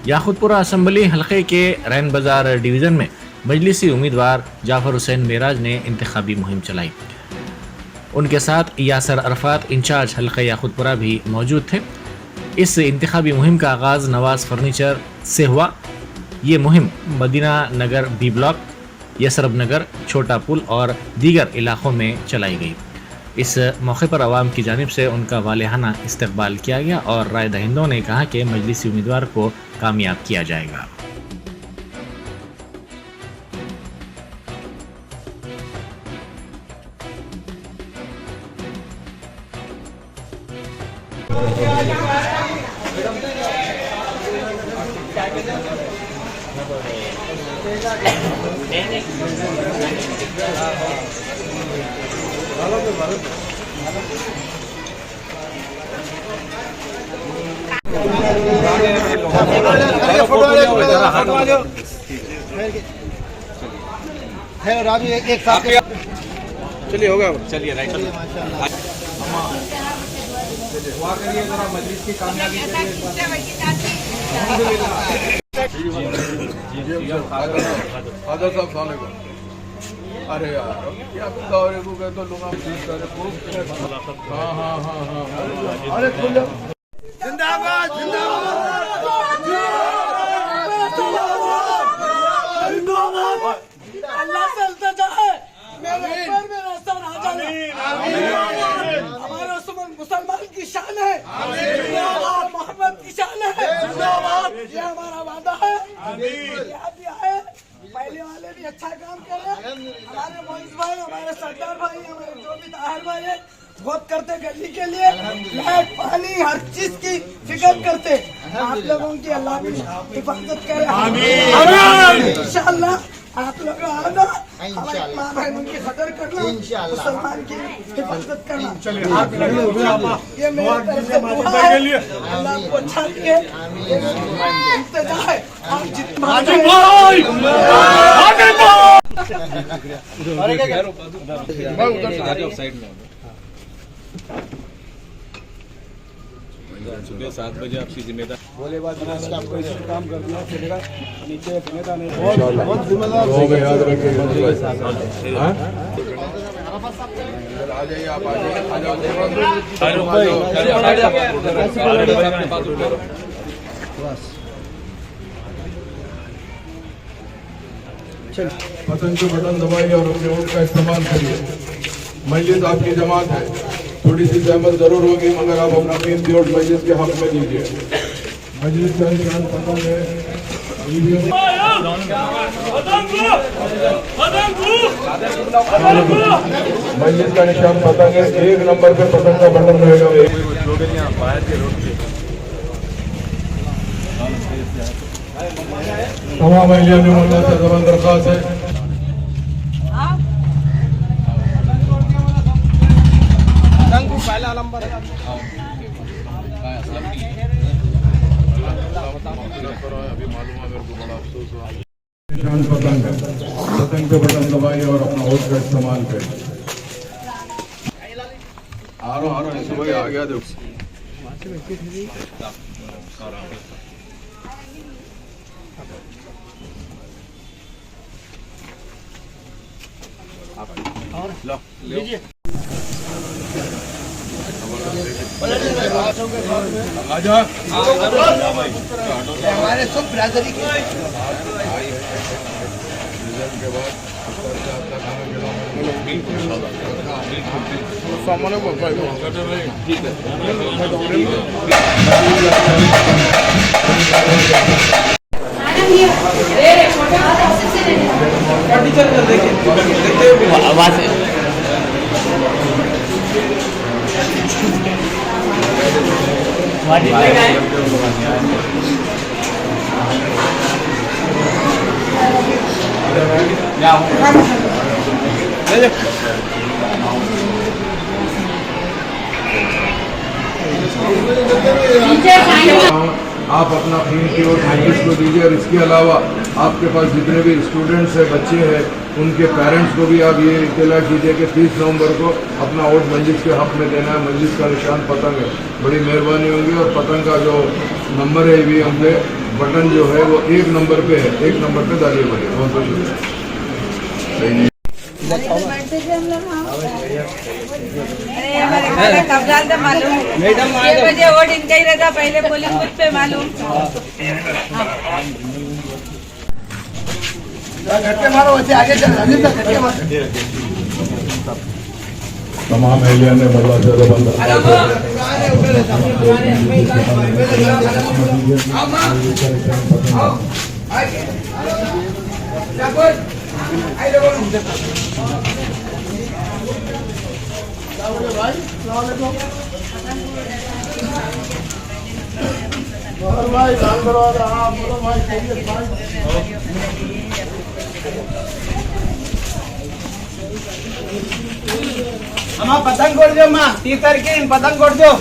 Yakutpura assembly हलके के रैन बाजार डिवीज़न में मजलिसी उम्मीदवार जाफर हुसैन मेराज ने इंतखाबी मुहिम चलाई। उनके साथ यासर अरफात इंचार्ज हलका याकुतपुरा भी मौजूद थे। इस इंतखाबी मुहिम का आगाज़ नवाज फर्नीचर से हुआ। ये मुहिम मदीना नगर बी ब्लॉक, यसरब नगर, छोटा पुल और दीगर इलाकों में चलाई गई। इस मौके पर आवाम की जानिब से उनका वालेहाना इस्तकबाल किया गया और राय दहिंदों ने कहा कि मजलिसी उम्मीदवार को कामयाब किया जाएगा। राजू एक साथ चलिए होगा, चलिए राइट। दुआ करिए जरा मजलिस की कामयाबी के लिए। फादर साहब सलाम अलैकुम। अरे यार क्या दौरे को गए तो लोग हाँ। अरे जिंदाबाद अल्लाह से इल्तिजा है, मेरे ऊपर में रास्ता ना जाना। हमारा मुसलमान की शान है, मोहम्मद की शान है। ये हमारा वादा है, याद दिया है। पहले वाले भी अच्छा काम कर रहे हैं, हमारे मोइज भाई, हमारे सरदार भाई, हमारे जो भी ताहिर भाई है, बहुत करते गली के लिए, लाइट पानी हर चीज की फिक्र करते। आप लोगों की अल्लाह भी हिफाजत करे इंशाअल्लाह। आप लोग आना, हमारे माँ बहनों की कदर करना, मुसलमान की हिफाजत करना। ये मेरे तरफ से दुआ है, अल्लाह आपको अच्छा दिए। इंतजा है, आप जितना सुबह 7 बजे आपकी जिम्मेदारी बोले बात आपको इसी काम कर दिया चलेगा। नीचे नेता नहीं बहुत जिम्मेदार हो गए, याद रखिएगा। आ जाइए, आप आ जाओ। बटन को बटन दबाइए और अपने वोट का इस्तेमाल करिए। मजलिस आपकी जमात है, थोड़ी सी जहमत जरूर होगी, मगर आप अपना कीमती वोट मजलिस के हक में दीजिए। मजलिस का निशान पता है, मजलिस का निशान पतंग है। 1 नंबर पे पतंग का बटन रहेगा। तमाम महिला में मोहल्ला से जबान दरखास्त है। पहला नंबर निशान पतंग है, पतंग पे बटन दबाइए और अपना वोट का इस्तेमाल करें। आ रहा ऐसे भाई आ गया। देखो लीजिए आजा। हमारे सब ब्रादरी के सामान ठीक है। आवाज आप अपना कीमती वोट मजलिस को दीजिए और इसके अलावा आपके पास जितने भी स्टूडेंट्स हैं, बच्चे हैं, उनके पेरेंट्स को भी आप ये इत्तला कीजिए कि 30 नवंबर को अपना वोट मस्जिद के हक में देना है। मस्जिद का निशान पतंग है, बड़ी मेहरबानी होगी। और पतंग का जो नंबर है ईवीएम पे बटन जो है वो 1 नंबर पे है, 1 नंबर पे डालिए बड़े। बहुत बहुत शुक्रिया। अरे हमारे घर का कब्जा था मालूम, 6 बजे वोट इनका ही रहता, पहले पोलिंग बूथ पे मालूम। घटके मारो, वैसे आगे चल, अभी तक घटके मारो। तमाम एहलिया ने बल्ला से भाई लाल दरवाजा, हाँ बोलो भाई, चाहिए भाई। अम्मा पतंग कोड़ दो, अम्मा 30 तारीख की पतंग कोड़ दो।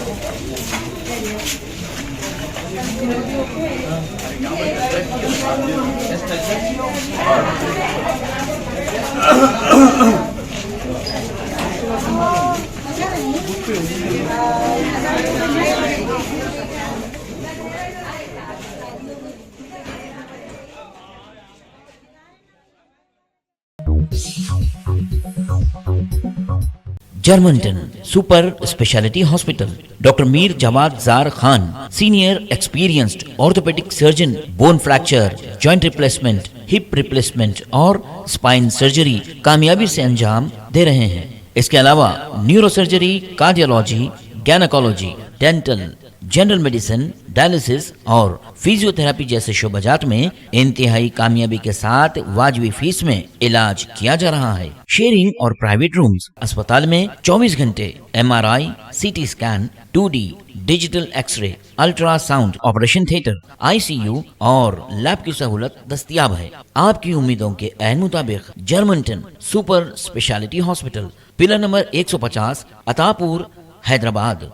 Germanten super speciality hospital, doctor Mir Jawad Zar Khan, senior experienced orthopaedic surgeon, bone fracture, joint replacement, hip replacement और स्पाइन सर्जरी कामयाबी से अंजाम दे रहे हैं। इसके अलावा neuro surgery, cardiology, gynaecology, dental, general medicine, dialysis और फिजियोथेरेपी जैसे शोबाजात में इंतहाई कामयाबी के साथ वाजबी फीस में इलाज किया जा रहा है। शेयरिंग और प्राइवेट रूम्स, अस्पताल में 24 घंटे MRI, CT scan, 2D digital x ray, ultrasound, operation theatre, ICU और लैब की सहूलत दस्तयाब है। आपकी उम्मीदों के ऐन मुताबिक Germanten super speciality hospital, pillar number 150, Attapur, Hyderabad.